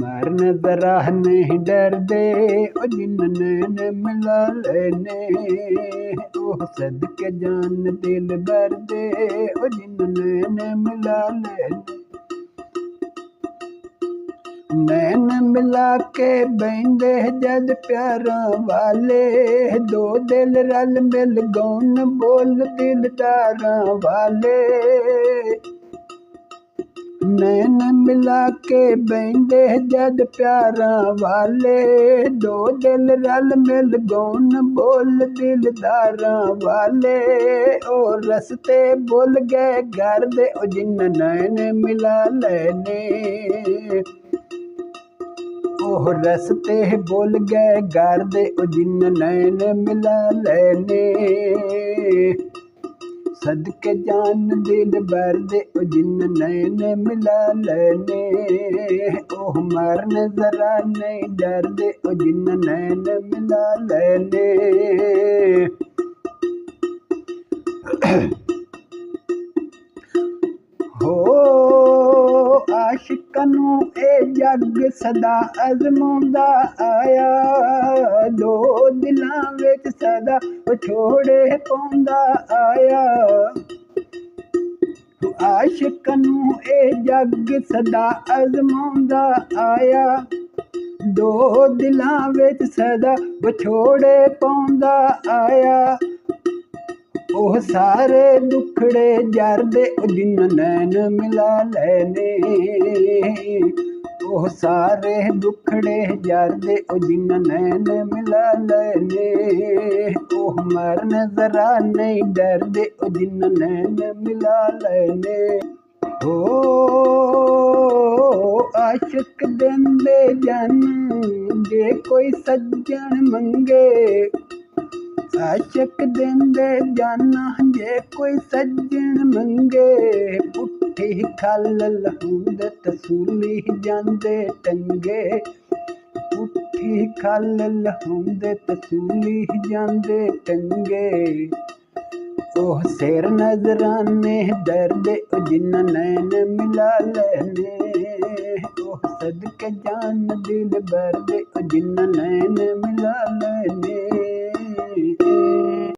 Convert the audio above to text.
मार नजरा नहीं डरदे ओ जिन्न नैन मिला लेने ओ सदके जान दिल भर दे ओ जिन्न नैन मिला लेने नैन मिला के बहिंदे जद प्यारां वाले दो दिल रल मिल गौन बोल दिलदारां वाले नैन मिला के बहिंदे जद प्यारां वाले दो दिल रल मिल गौन बोल दिलदारां वाले ओ रस्ते भुल गए घर दे ओ जिन्न नैन मिला लेने ओह रस्ते भुल गए घर दे ओ जिन्न नैन मिला लेने सदके जान दिल भर दे ओ जिन्न नैन मिला लेने ओह मार नजरा नहीं डर दे ओ जिन्न नैन मिला लेने हो आशिकां नूं ए जग सदा अज़माउंदा आया दो दिलां विच सदा विछोड़े पाउंदा आया आशिकां नूं ए जग सदा अज़माउंदा आया दो दिलां विच सदा विछोड़े पाउंदा आया ओह सारे दुखड़े जरदे ओ जिन्न नैन मिला लेने ओह सारे दुखड़े जरदे ओ जिन्न नैन मिला लेने ओह मार नजरा नहीं डरदे ओ जिन्न नैन मिला लेने ओ आशिक देंदे जन जे कोई सज्जन मंगे आशिक देंदे जाना जे कोई सज्जन मंगे पुट्ठी खल लहुंदे तसूली जांदे टंगे पुट्ठी खल लहुंदे तसूली जांदे टंगे ओह सिर नजराने दर्दे ओ जिन्न नैन मिला लेने ओह सदके जान दिल भर दे ओ जिन्न नैन मिला लेने